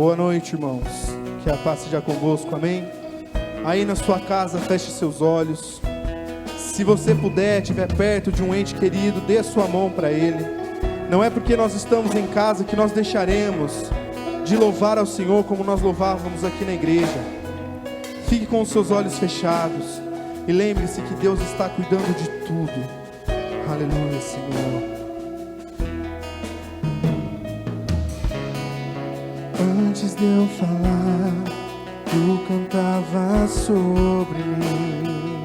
Boa noite, irmãos. Que a paz seja convosco, amém? Aí na sua casa, feche seus olhos. Se você puder, estiver perto de um ente querido, dê a sua mão para ele. Não é porque nós estamos em casa que nós deixaremos de louvar ao Senhor como nós louvávamos aqui na igreja. Fique com os seus olhos fechados e lembre-se que Deus está cuidando de tudo. Aleluia, Senhor. Antes de eu falar, tu cantava sobre mim.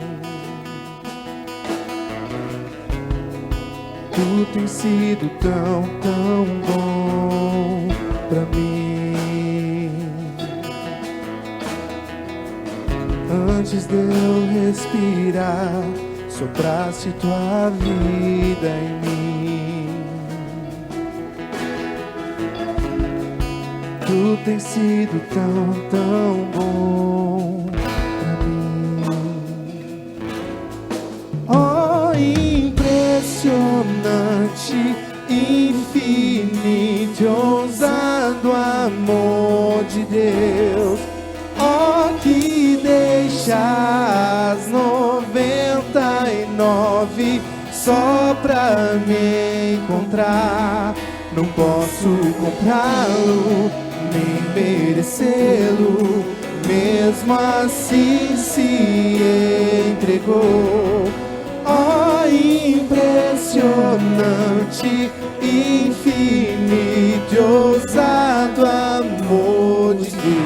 Tu tens sido tão, tão bom pra mim. Antes de eu respirar, sopraste tua vida em mim. Tu tens sido tão, tão bom pra mim. Oh, impressionante, infinito e ousado amor de Deus. Oh, que deixa as 99 só pra me encontrar. Não posso comprá-lo, nem merecê-lo, mesmo assim se entregou. Oh, impressionante, infinito e ousado amor de Deus.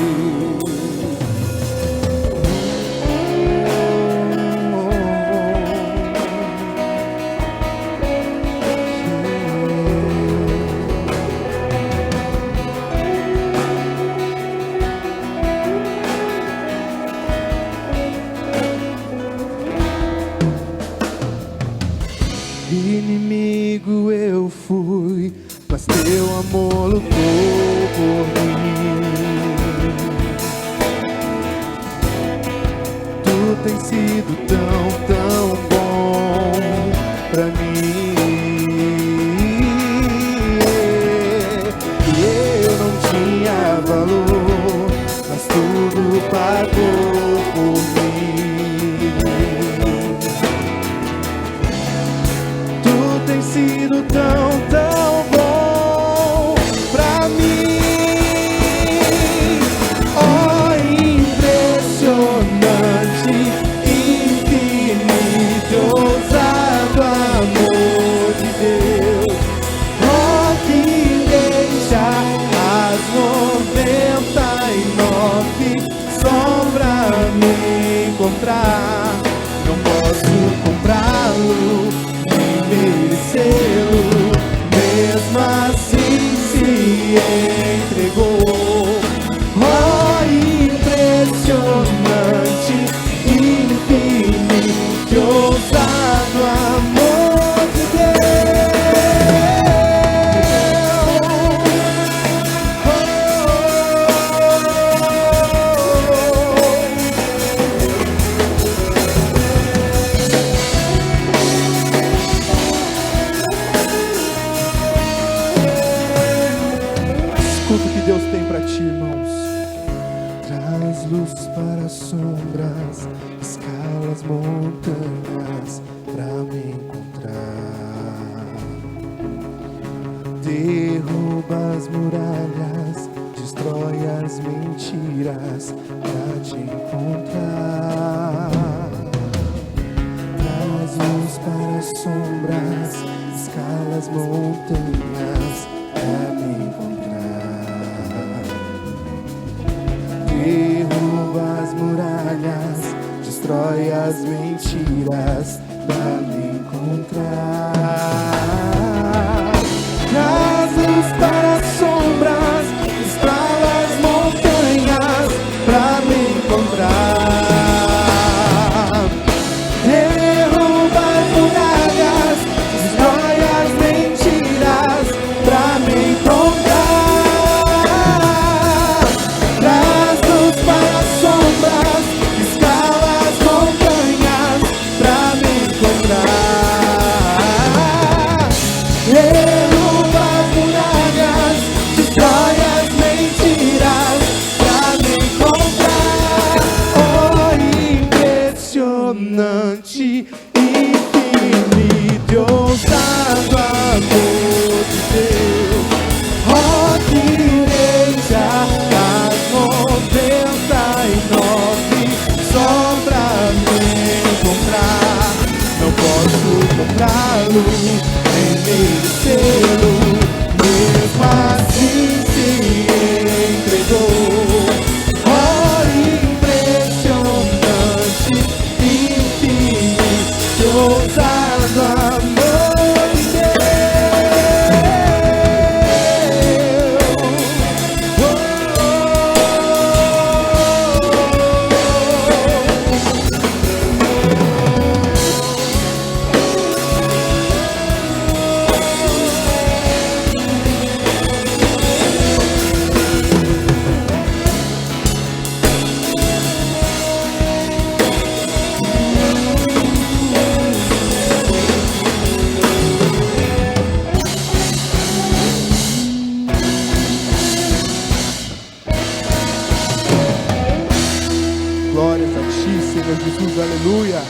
Inimigo eu fui, mas teu amor lutou por mim. Tu tens sido tão, tão bom pra mim. E eu não tinha valor, mas tudo pagou por mim. Tem sido tão, tão bom pra mim. Oh, impressionante, infinito, ousado amor de Deus. Oh, que deixa as 99 só pra me encontrar. Não posso comprá-lo, merecê-lo, mesmo assim se entregou. Oh, impressionante, infinito e ousado amor de Deus tem pra ti, irmãos. Traz luz para as sombras, escala as montanhas pra me encontrar. Derruba as muralhas, destrói as mentiras pra te encontrar. Traz luz para as sombras, escala as montanhas pra me encontrar. Derruba as muralhas, destrói as mentiras pra me encontrar. Traz luz para as sombras, escala as montanhas pra me encontrar. Derruba as muralhas, destrói as mentiras pra me encontrar. Derruba as muralhas, destrói as mentiras. ousado amor de Deus. Ó, que direi-te das 99 só pra me encontrar. Não posso comprá-lo, nem merecê-lo, mesmo assim se entregou. Ó, impressionante, infinito, ousado amor de glórias a ti, Senhor Jesus, aleluia.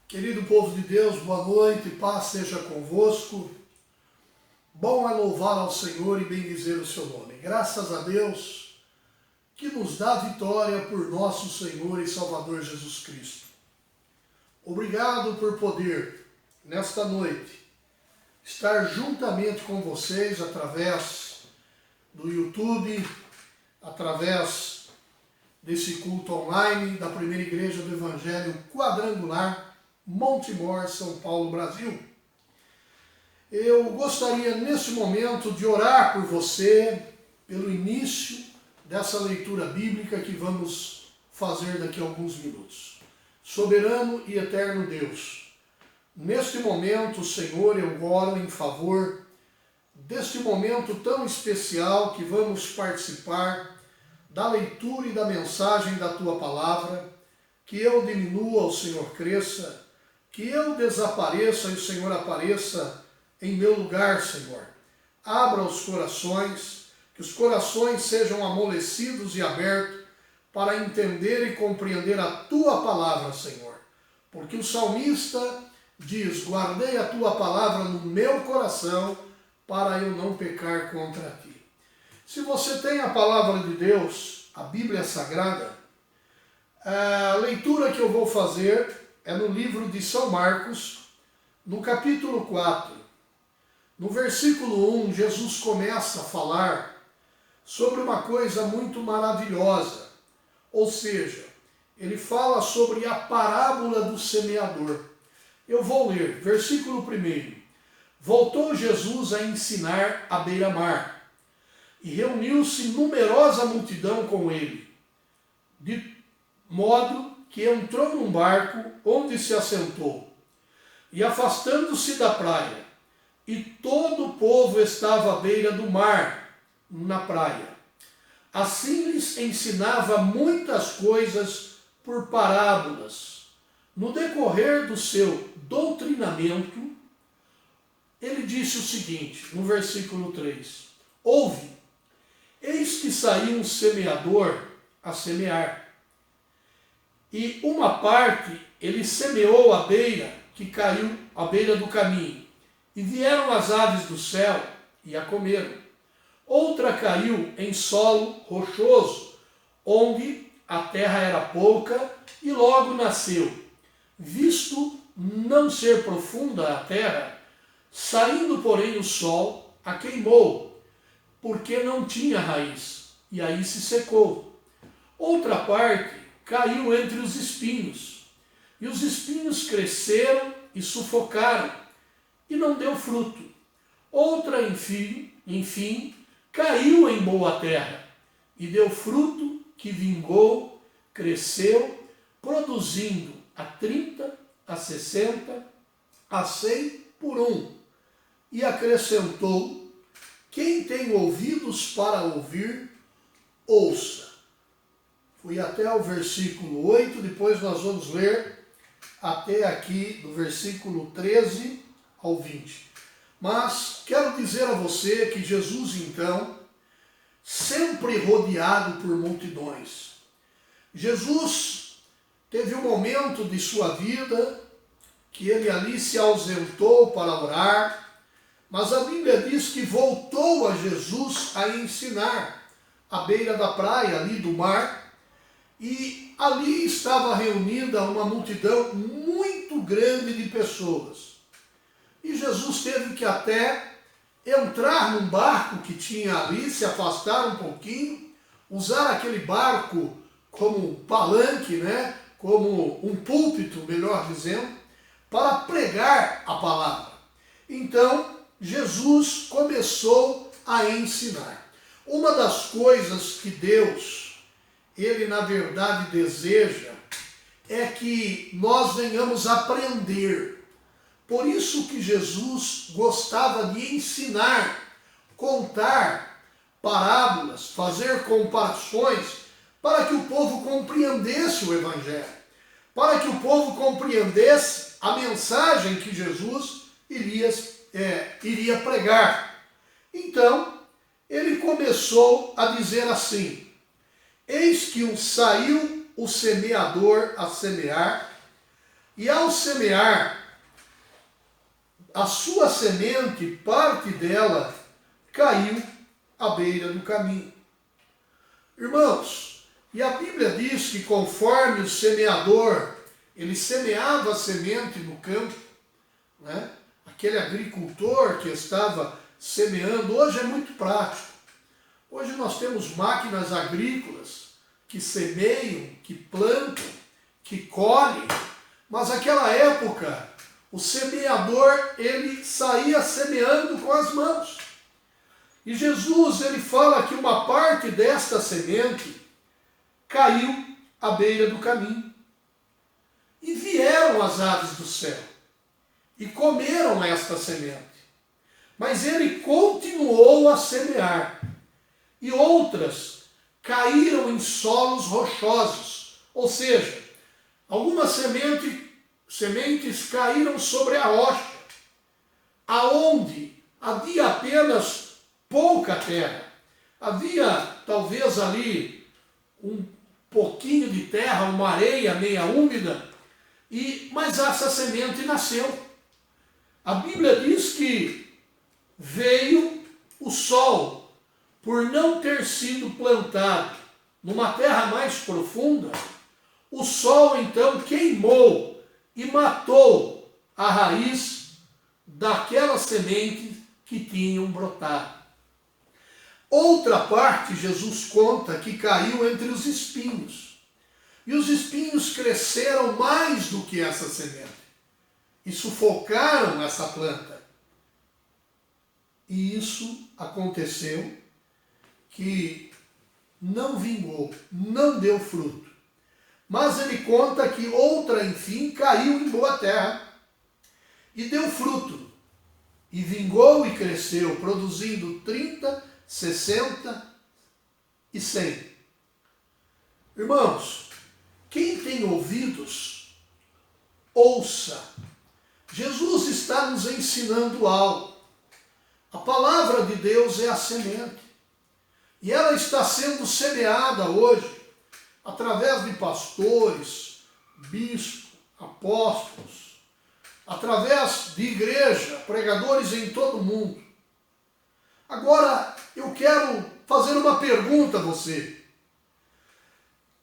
Querido povo de Deus, boa noite, paz seja convosco. Bom é louvar ao Senhor e bendizer o seu nome. Graças a Deus que nos dá vitória por nosso Senhor e Salvador Jesus Cristo. Obrigado por poder, nesta noite, estar juntamente com vocês através do YouTube, através desse culto online da Primeira Igreja do Evangelho Quadrangular, Montemor, São Paulo, Brasil. Eu gostaria nesse momento de orar por você, pelo início dessa leitura bíblica que vamos fazer daqui a alguns minutos. Soberano e eterno Deus, neste momento, Senhor, eu oro em favor deste momento tão especial que vamos participar da leitura e da mensagem da Tua Palavra, que eu diminua, o Senhor cresça, que eu desapareça e o Senhor apareça em meu lugar, Senhor. Abra os corações, que os corações sejam amolecidos e abertos para entender e compreender a Tua Palavra, Senhor. Porque o salmista diz, guardei a Tua Palavra no meu coração, para eu não pecar contra Ti. Se você tem a Palavra de Deus, a Bíblia Sagrada, a leitura que eu vou fazer é no livro de São Marcos, no capítulo 4. No versículo 1, Jesus começa a falar sobre uma coisa muito maravilhosa. Ou seja, ele fala sobre a parábola do semeador. Eu vou ler, versículo 1. Voltou Jesus a ensinar à beira-mar, e reuniu-se numerosa multidão com ele, de modo que entrou num barco onde se assentou, e afastando-se da praia, e todo o povo estava à beira do mar, na praia. Assim lhes ensinava muitas coisas por parábolas. No decorrer do seu doutrinamento, ele disse o seguinte, no versículo 3, ouve, eis que saiu um semeador a semear. E uma parte ele semeou à beira, que caiu à beira do caminho. E vieram as aves do céu e a comeram. Outra caiu em solo rochoso, onde a terra era pouca e logo nasceu. Visto não ser profunda a terra, saindo porém o sol, a queimou, porque não tinha raiz, e aí se secou. Outra parte caiu entre os espinhos, e os espinhos cresceram e sufocaram, e não deu fruto. Outra, enfim, caiu em boa terra, e deu fruto que vingou, cresceu, produzindo a 30, a 60, a 100 por um. E acrescentou, quem tem ouvidos para ouvir, ouça. Fui até o versículo 8, depois nós vamos ler até aqui do versículo 13 ao 20. Mas quero dizer a você que Jesus, então, sempre rodeado por multidões. Jesus teve um momento de sua vida que ele ali se ausentou para orar, mas a Bíblia diz que voltou a Jesus a ensinar à beira da praia, ali do mar, e ali estava reunida uma multidão muito grande de pessoas. E Jesus teve que até entrar num barco que tinha ali, se afastar um pouquinho, usar aquele barco como um palanque, né? Como um púlpito, melhor dizendo, para pregar a palavra. Então, Jesus começou a ensinar. Uma das coisas que Deus, Ele na verdade deseja, é que nós venhamos aprender. Por isso que Jesus gostava de ensinar, contar parábolas, fazer comparações, para que o povo compreendesse o Evangelho, para que o povo compreendesse a mensagem que Jesus iria pregar. Então, ele começou a dizer assim: eis que saiu o semeador a semear, e ao semear, a sua semente, parte dela, caiu à beira do caminho. Irmãos, e a Bíblia diz que conforme o semeador, ele semeava a semente no campo, né? Aquele agricultor que estava semeando, hoje é muito prático. Hoje nós temos máquinas agrícolas que semeiam, que plantam, que colhem, mas naquela época o semeador, ele saía semeando com as mãos. E Jesus, ele fala que uma parte desta semente caiu à beira do caminho. E vieram as aves do céu e comeram esta semente. Mas ele continuou a semear. E outras caíram em solos rochosos. Ou seja, algumas sementes caíram sobre a rocha, aonde havia apenas pouca terra. Havia talvez ali um pouquinho de terra, uma areia meia úmida, mas essa semente nasceu. A Bíblia diz que veio o sol, por não ter sido plantado numa terra mais profunda, o sol então queimou e matou a raiz daquela semente que tinham brotado. Outra parte, Jesus conta que caiu entre os espinhos. E os espinhos cresceram mais do que essa semente e sufocaram essa planta. E isso aconteceu que não vingou, não deu fruto. Mas ele conta que outra, enfim, caiu em boa terra e deu fruto. E vingou e cresceu, produzindo 30, 60 e 100. Irmãos, quem tem ouvidos, ouça. Jesus está nos ensinando algo. A palavra de Deus é a semente. E ela está sendo semeada hoje através de pastores, bispos, apóstolos, através de igreja, pregadores em todo o mundo. Agora, eu quero fazer uma pergunta a você.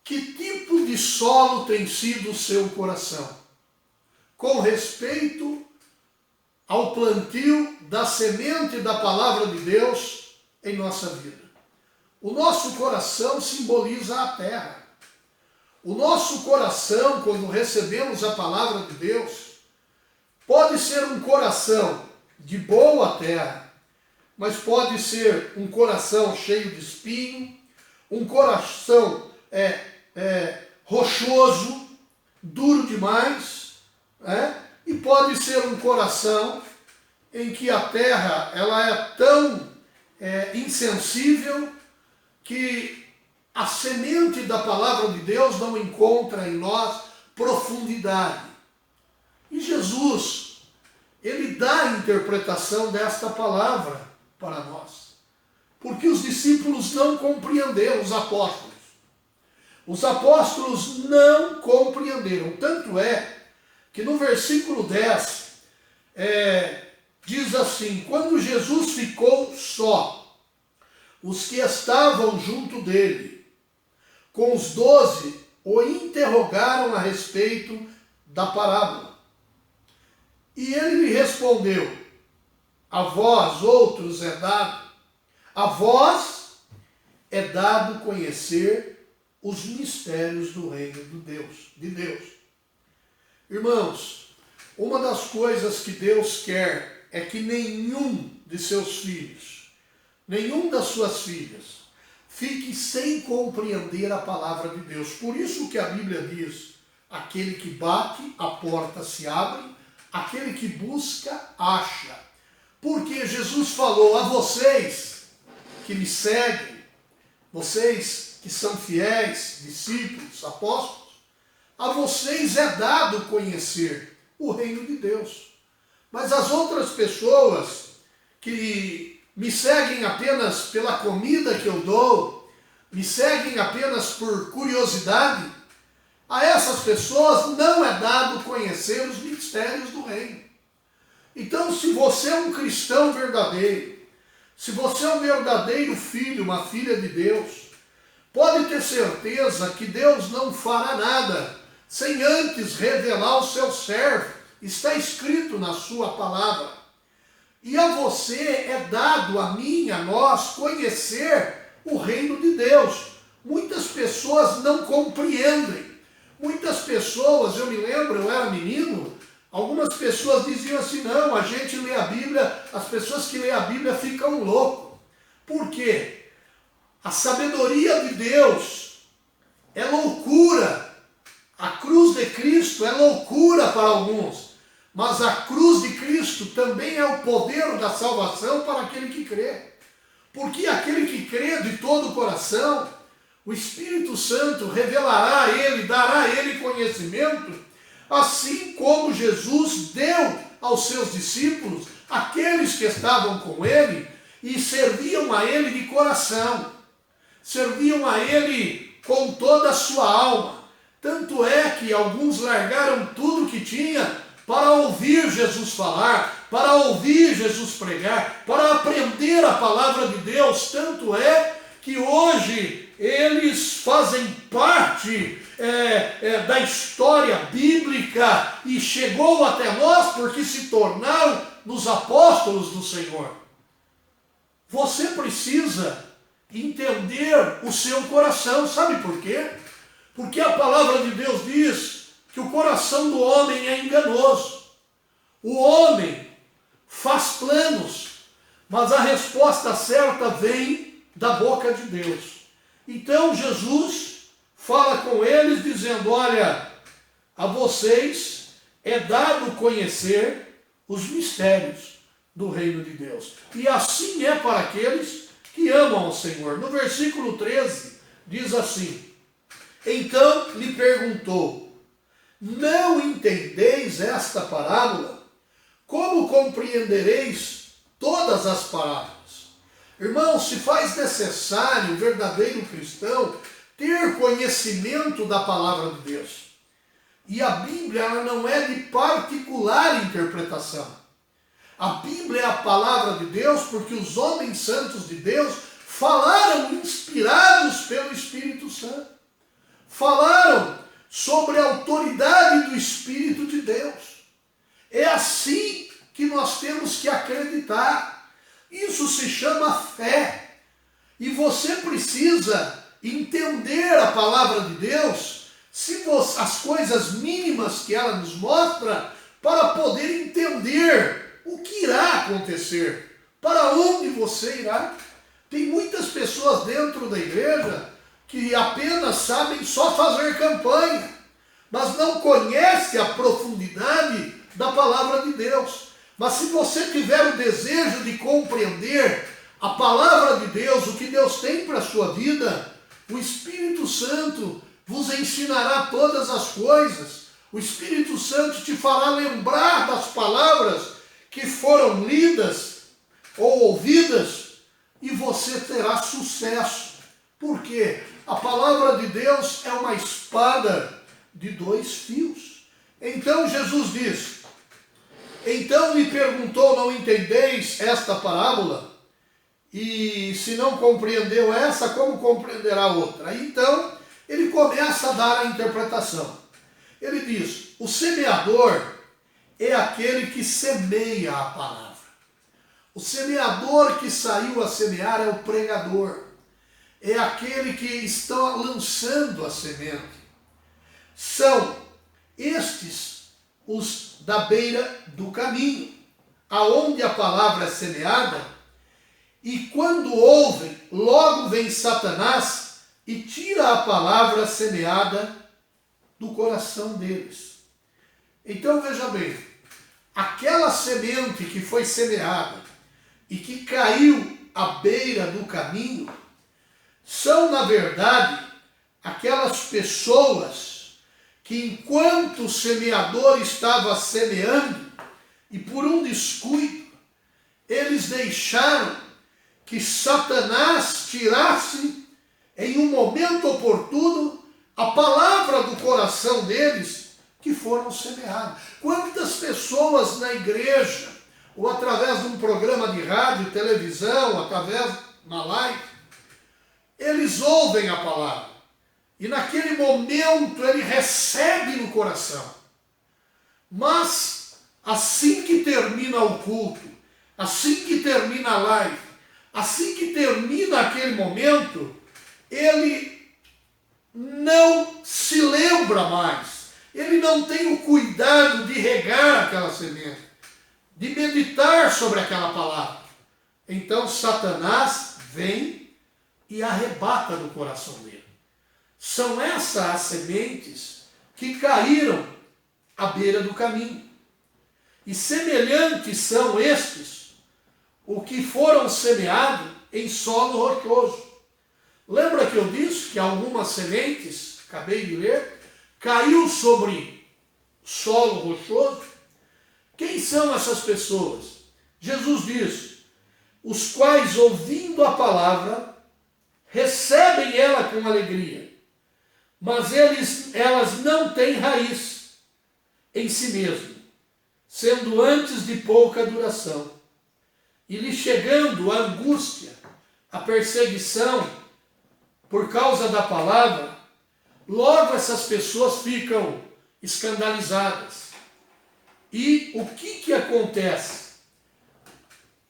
Que tipo de solo tem sido o seu coração? Com respeito ao plantio da semente da palavra de Deus em nossa vida. O nosso coração simboliza a terra. O nosso coração, quando recebemos a palavra de Deus, pode ser um coração de boa terra, mas pode ser um coração cheio de espinho, um coração rochoso, duro demais, e pode ser um coração em que a terra ela é tão insensível que a semente da palavra de Deus não encontra em nós profundidade. E Jesus, ele dá a interpretação desta palavra para nós, porque os discípulos não compreenderam, os apóstolos. Os apóstolos não compreenderam. Tanto é que no versículo 10 diz assim: quando Jesus ficou só, os que estavam junto dele, com os 12, o interrogaram a respeito da parábola. E ele lhe respondeu: a vós, outros, a vós é dado conhecer os mistérios do reino de Deus. Irmãos, uma das coisas que Deus quer é que nenhum de seus filhos, nenhum das suas filhas, fique sem compreender a palavra de Deus. Por isso que a Bíblia diz: aquele que bate, a porta se abre, aquele que busca, acha. Porque Jesus falou: a vocês que me seguem, vocês que são fiéis, discípulos, apóstolos, a vocês é dado conhecer o reino de Deus. Mas as outras pessoas que me seguem apenas pela comida que eu dou, me seguem apenas por curiosidade, a essas pessoas não é dado conhecer os mistérios do reino. Então, se você é um cristão verdadeiro, se você é um verdadeiro filho, uma filha de Deus, pode ter certeza que Deus não fará nada sem antes revelar o seu servo. Está escrito na sua palavra. E a você é dado, a mim, a nós, conhecer o reino de Deus. Muitas pessoas não compreendem. Muitas pessoas, eu me lembro, eu era menino, algumas pessoas diziam assim: não, a gente lê a Bíblia, as pessoas que lêem a Bíblia ficam loucos. Por quê? A sabedoria de Deus é loucura. A cruz de Cristo é loucura para alguns, mas a cruz de Cristo também é o poder da salvação para aquele que crê. Porque aquele que crê de todo o coração, o Espírito Santo revelará a ele, dará a ele conhecimento, assim como Jesus deu aos seus discípulos, aqueles que estavam com ele e serviam a ele de coração, serviam a ele com toda a sua alma. Tanto é que alguns largaram tudo que tinha para ouvir Jesus falar, para ouvir Jesus pregar, para aprender a palavra de Deus. Tanto é que hoje eles fazem parte da história bíblica e chegou até nós porque se tornaram nos apóstolos do Senhor. Você precisa entender o seu coração. Sabe por quê? Porque a palavra de Deus diz que o coração do homem é enganoso. O homem faz planos, mas a resposta certa vem da boca de Deus. Então Jesus fala com eles dizendo: olha, a vocês é dado conhecer os mistérios do reino de Deus. E assim é para aqueles que amam ao Senhor. No versículo 13 diz assim: então lhe perguntou: não entendeis esta parábola? Como compreendereis todas as parábolas? Irmãos, se faz necessário o verdadeiro cristão ter conhecimento da palavra de Deus. E a Bíblia ela não é de particular interpretação. A Bíblia é a palavra de Deus porque os homens santos de Deus falaram inspirados pelo Espírito Santo. Falaram sobre a autoridade do Espírito de Deus. É assim que nós temos que acreditar. Isso se chama fé. E você precisa entender a palavra de Deus, as coisas mínimas que ela nos mostra, para poder entender o que irá acontecer, para onde você irá. Tem muitas pessoas dentro da igreja que apenas sabem só fazer campanha, mas não conhecem a profundidade da palavra de Deus. Mas se você tiver o desejo de compreender a palavra de Deus, o que Deus tem para a sua vida, o Espírito Santo vos ensinará todas as coisas. O Espírito Santo te fará lembrar das palavras que foram lidas ou ouvidas, e você terá sucesso Porque a palavra de Deus é uma espada de dois fios. Então Jesus diz, então lhe perguntou, não entendeis esta parábola? E se não compreendeu essa, como compreenderá outra? Então ele começa a dar a interpretação. Ele diz, o semeador é aquele que semeia a palavra. O semeador que saiu a semear é o pregador. É aquele que está lançando a semente. São estes os da beira do caminho, aonde a palavra é semeada, e quando ouvem, logo vem Satanás e tira a palavra semeada do coração deles. Então veja bem, aquela semente que foi semeada e que caiu à beira do caminho, são na verdade aquelas pessoas que enquanto o semeador estava semeando, e por um descuido, eles deixaram que Satanás tirasse em um momento oportuno a palavra do coração deles que foram semeadas. Quantas pessoas na igreja, ou através de um programa de rádio, televisão, através na live, eles ouvem a palavra e naquele momento ele recebe no coração. Mas assim que termina o culto, assim que termina a live, assim que termina aquele momento, ele não se lembra mais. Ele não tem o cuidado de regar aquela semente, de meditar sobre aquela palavra. Então Satanás vem e arrebata do coração dele. São essas as sementes que caíram à beira do caminho. E semelhantes são estes, o que foram semeados em solo rochoso. Lembra que eu disse que algumas sementes, acabei de ler, caiu sobre solo rochoso? Quem são essas pessoas? Jesus diz, os quais ouvindo a palavra, recebem ela com alegria, mas elas não têm raiz em si mesmo, sendo antes de pouca duração. E lhe chegando a angústia, a perseguição, por causa da palavra, logo essas pessoas ficam escandalizadas. E o que acontece?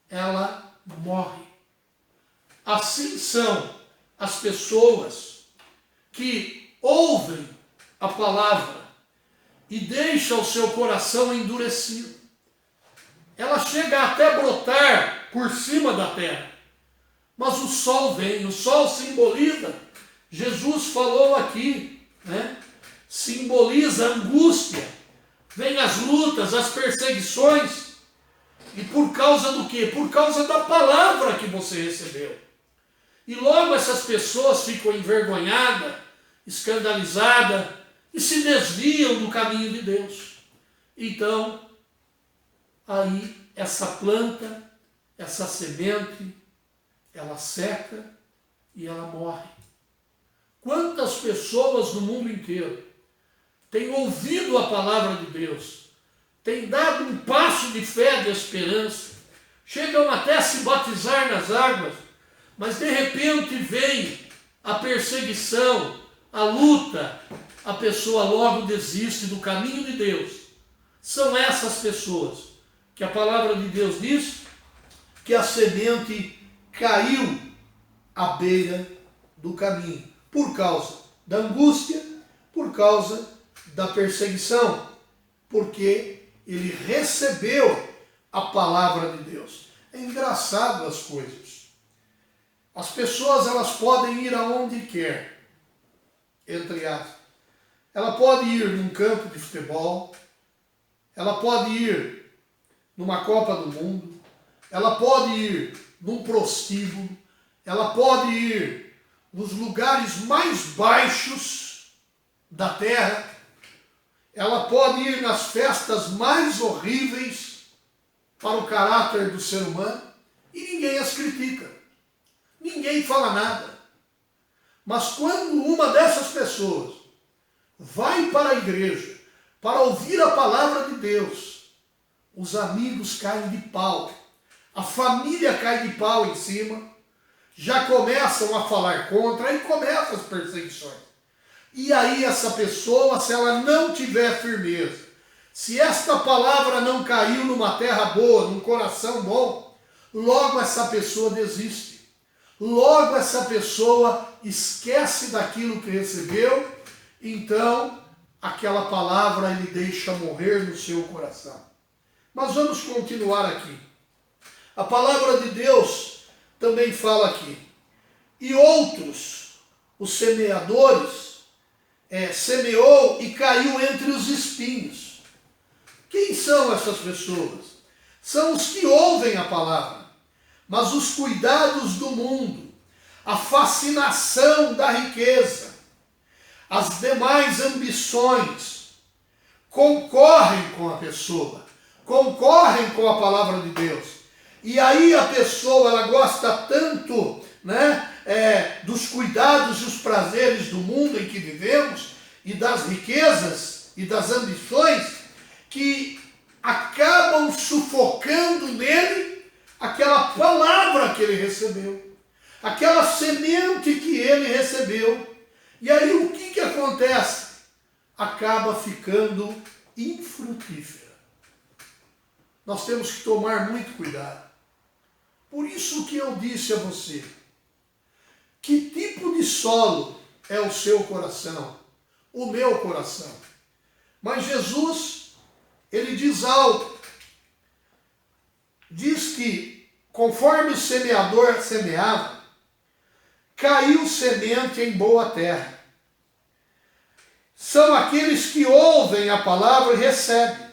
Ela morre. Assim são as pessoas que ouvem a palavra e deixam o seu coração endurecido. Ela chega até brotar por cima da terra. Mas o sol vem, o sol simboliza, Jesus falou aqui, né? Simboliza a angústia, vem as lutas, as perseguições, e por causa do quê? Por causa da palavra que você recebeu. E logo essas pessoas ficam envergonhadas, escandalizadas, e se desviam do caminho de Deus. Então, aí essa planta, essa semente, ela seca e ela morre. Quantas pessoas no mundo inteiro têm ouvido a palavra de Deus, têm dado um passo de fé, de esperança, chegam até a se batizar nas águas, mas de repente vem a perseguição, a luta, a pessoa logo desiste do caminho de Deus. São essas pessoas que a palavra de Deus diz que a semente caiu à beira do caminho, por causa da angústia, por causa da perseguição, porque ele recebeu a palavra de Deus. É engraçado as coisas. As pessoas, elas podem ir aonde quer, entre aspas. Ela pode ir num campo de futebol, ela pode ir numa Copa do Mundo, ela pode ir num prostíbulo, ela pode ir nos lugares mais baixos da terra, ela pode ir nas festas mais horríveis para o caráter do ser humano e ninguém as critica, ninguém fala nada. Mas quando uma dessas pessoas vai para a igreja para ouvir a palavra de Deus, os amigos caem de pau, a família cai de pau em cima, já começam a falar contra, aí começam as perseguições. E aí essa pessoa, se ela não tiver firmeza, se esta palavra não caiu numa terra boa, num coração bom, logo essa pessoa desiste. Logo essa pessoa esquece daquilo que recebeu, então aquela palavra ele deixa morrer no seu coração. Mas vamos continuar aqui. A palavra de Deus também fala aqui. E outros, os semeadores, semeou e caiu entre os espinhos. Quem são essas pessoas? São os que ouvem a palavra, mas os cuidados do mundo, a fascinação da riqueza, as demais ambições concorrem com a pessoa, concorrem com a palavra de Deus. E aí a pessoa, ela gosta tanto, dos cuidados e os prazeres do mundo em que vivemos, e das riquezas e das ambições, que acabam sufocando nele aquela palavra que ele recebeu, aquela semente que ele recebeu. E aí o que acontece? Acaba ficando infrutífera. Nós temos que tomar muito cuidado. Por isso que eu disse a você, que tipo de solo é o seu coração, o meu coração? Mas Jesus, ele diz algo. Diz que, conforme o semeador semeava, caiu semente em boa terra. São aqueles que ouvem a palavra e recebem.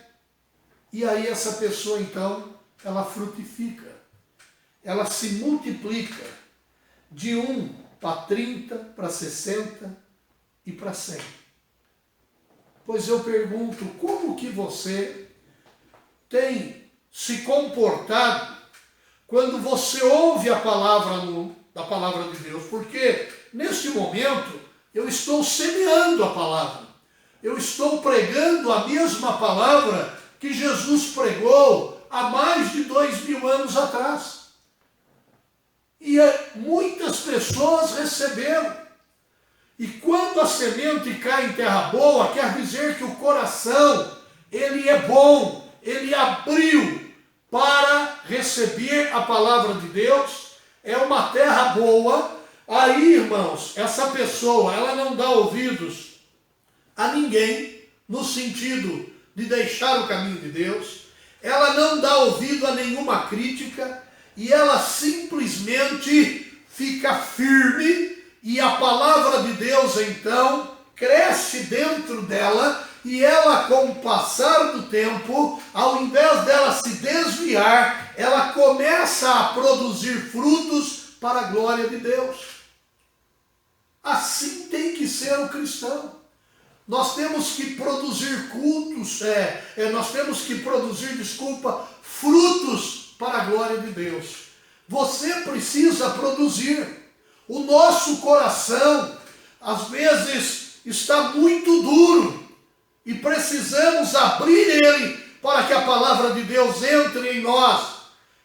E aí essa pessoa, então, ela frutifica. Ela se multiplica de 1 para 30, para 60 e para 100. Pois eu pergunto, como que você tem se comportado quando você ouve a palavra da palavra de Deus? Porque neste momento eu estou semeando a palavra. Eu estou pregando a mesma palavra que Jesus pregou há mais de 2000 anos atrás. E muitas pessoas receberam. E quando a semente cai em terra boa, quer dizer que o coração, ele é bom, ele abriu para receber a palavra de Deus, é uma terra boa. Aí, irmãos, essa pessoa, ela não dá ouvidos a ninguém, no sentido de deixar o caminho de Deus, ela não dá ouvido a nenhuma crítica, e ela simplesmente fica firme, e a palavra de Deus então cresce dentro dela, e ela, com o passar do tempo, ao invés dela se desviar, ela começa a produzir frutos para a glória de Deus. Assim tem que ser o cristão. Nós temos que produzir frutos para a glória de Deus. Você precisa produzir. O nosso coração, às vezes, está muito duro e precisamos abrir ele para que a palavra de Deus entre em nós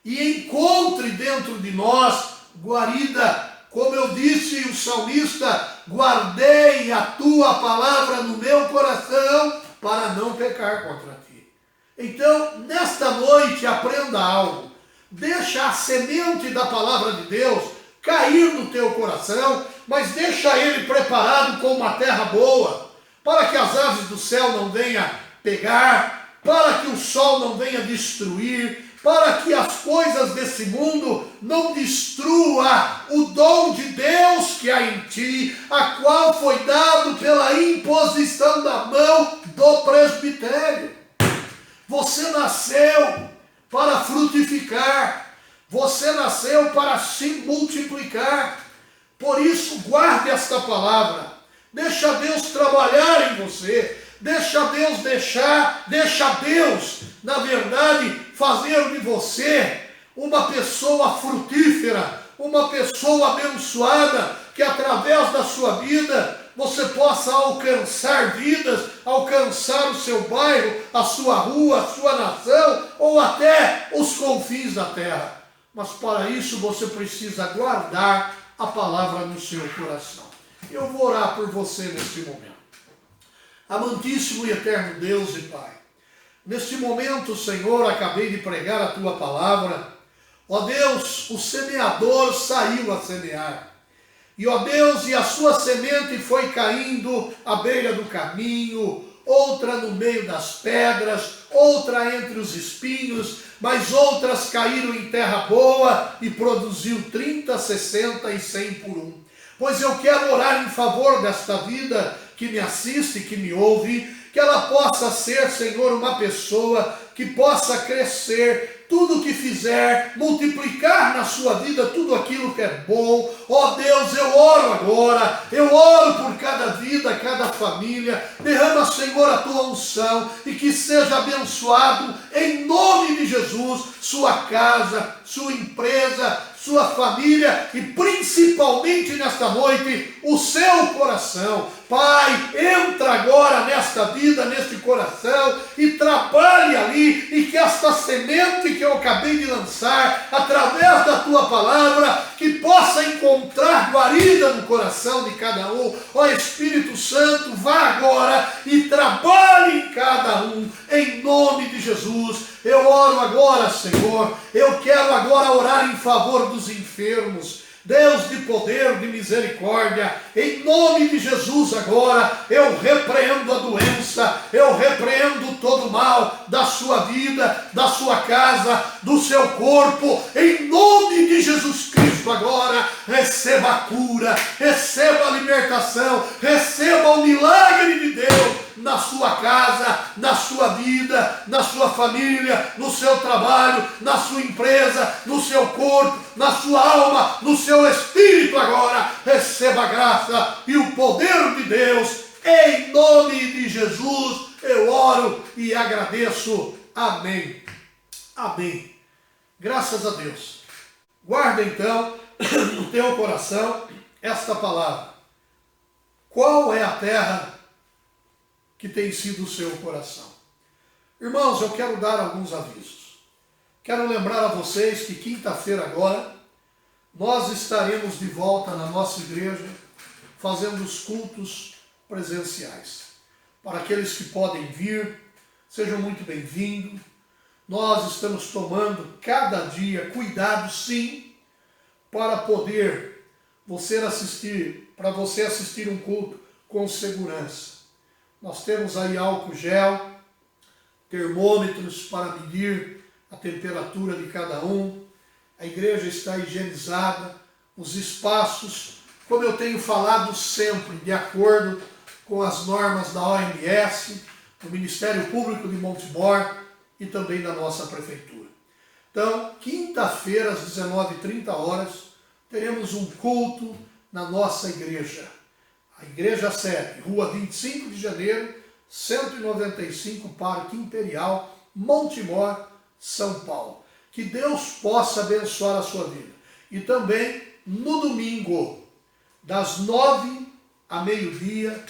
e encontre dentro de nós guarida. Como eu disse, o salmista, guardei a tua palavra no meu coração para não pecar contra ti. Então, nesta noite, aprenda algo. Deixa a semente da palavra de Deus cair no teu coração, mas deixa ele preparado com uma terra boa, para que as aves do céu não venham pegar, para que o sol não venha destruir, para que as coisas desse mundo não destrua o dom de Deus que há em ti, a qual foi dado pela imposição da mão do presbitério. Você nasceu para frutificar, você nasceu para se multiplicar. Por isso, guarde esta palavra, deixa Deus trabalhar em você, deixa Deus, na verdade, fazer de você uma pessoa frutífera, uma pessoa abençoada, que através da sua vida você possa alcançar vidas, alcançar o seu bairro, a sua rua, a sua nação ou até os confins da terra. Mas para isso você precisa guardar a palavra no seu coração. Eu vou orar por você neste momento. Amantíssimo e eterno Deus e Pai, neste momento, Senhor, acabei de pregar a Tua palavra. Ó Deus, o semeador saiu a semear. E, ó Deus, e a sua semente foi caindo à beira do caminho, outra no meio das pedras, outra entre os espinhos, mas outras caíram em terra boa e produziu 30, 60 e 100 por um. Pois eu quero orar em favor desta vida que me assiste, que me ouve, que ela possa ser, Senhor, uma pessoa que possa crescer, tudo que fizer, multiplicar na sua vida tudo aquilo que é bom. Ó Deus, eu oro agora, eu oro por cada vida, cada família. Derrama, Senhor, a tua unção e que seja abençoado em nome de Jesus, sua casa, sua empresa, sua família e principalmente nesta noite o seu coração. Pai, entra agora nesta vida, neste coração e trabalhe ali e que esta semente que eu acabei de lançar através da tua palavra que possa encontrar guarida no coração de cada um. Ó Espírito Santo, vá agora e trabalhe em cada um em nome de Jesus. Eu oro agora, Senhor, eu quero agora orar em favor dos enfermos. Deus de poder, de misericórdia, em nome de Jesus agora, eu repreendo a doença, eu repreendo todo o mal da sua vida, da sua casa, do seu corpo, em nome de Jesus Cristo agora, receba a cura, receba a libertação, receba o milagre de Deus na sua casa, na sua vida, na sua família, no seu trabalho, na sua empresa, no seu corpo, na sua alma, no seu espírito agora. Receba a graça e o poder de Deus. Em nome de Jesus eu oro e agradeço. Amém. Amém. Graças a Deus. Guarda então no teu coração esta palavra. Qual é a terra que tem sido o seu coração? Irmãos, eu quero dar alguns avisos. Quero lembrar a vocês que quinta-feira agora, nós estaremos de volta na nossa igreja, fazendo os cultos presenciais. Para aqueles que podem vir, sejam muito bem-vindos. Nós estamos tomando cada dia cuidado, sim, para poder você assistir um culto com segurança. Nós temos aí álcool gel, termômetros para medir a temperatura de cada um. A igreja está higienizada, os espaços, como eu tenho falado sempre, de acordo com as normas da OMS, do Ministério Público de Montemor e também da nossa prefeitura. Então, quinta-feira, às 19h30, teremos um culto na nossa igreja. A Igreja Sede, Rua 25 de Janeiro, 195, Parque Imperial, Montemor, São Paulo. Que Deus possa abençoar a sua vida. E também, no domingo, das 9 a meio-dia,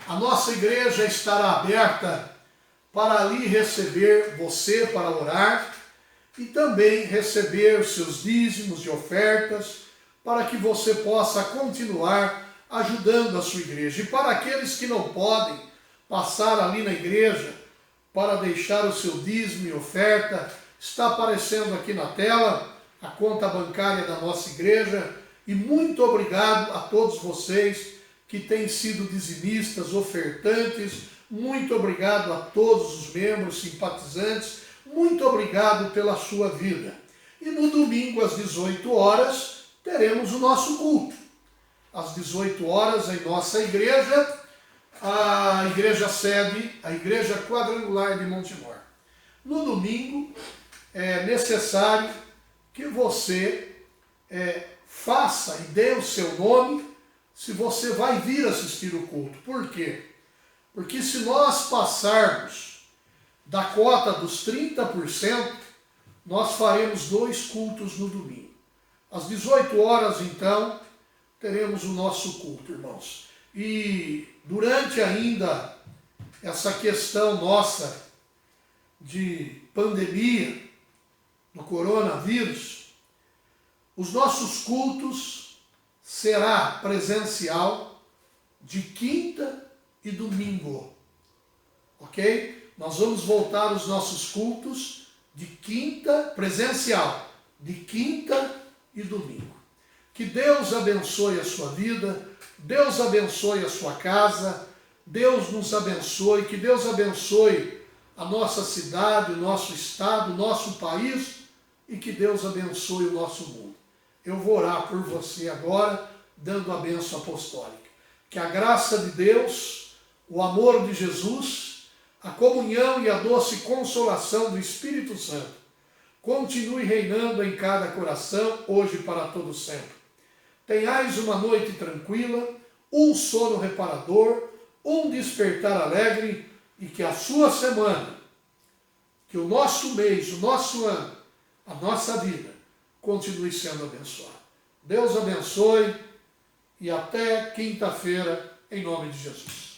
a nossa igreja estará aberta para ali receber você para orar e também receber os seus dízimos e ofertas para que você possa continuar ajudando a sua igreja. E para aqueles que não podem passar ali na igreja para deixar o seu dízimo e oferta, está aparecendo aqui na tela a conta bancária da nossa igreja. E muito obrigado a todos vocês que têm sido dizimistas, ofertantes. Muito obrigado a todos os membros, simpatizantes. Muito obrigado pela sua vida. E no domingo, às 18h, teremos o nosso culto. Às 18h, em nossa igreja, a igreja sede, a igreja quadrangular de Montemor. No domingo, é necessário que você faça e dê o seu nome se você vai vir assistir o culto. Por quê? Porque se nós passarmos da cota dos 30%, nós faremos 2 cultos no domingo. Às 18h, então, teremos o nosso culto, irmãos. E durante ainda essa questão nossa de pandemia, do coronavírus, os nossos cultos será presencial de quinta e domingo, ok? Nós vamos voltar os nossos cultos de quinta, presencial, de quinta e domingo. Que Deus abençoe a sua vida, Deus abençoe a sua casa, Deus nos abençoe, que Deus abençoe a nossa cidade, o nosso estado, o nosso país e que Deus abençoe o nosso mundo. Eu vou orar por você agora, dando a bênção apostólica. Que a graça de Deus, o amor de Jesus, a comunhão e a doce consolação do Espírito Santo continue reinando em cada coração, hoje e para todo sempre. Tenhais uma noite tranquila, um sono reparador, um despertar alegre e que a sua semana, que o nosso mês, o nosso ano, a nossa vida continue sendo abençoada. Deus abençoe e até quinta-feira, em nome de Jesus.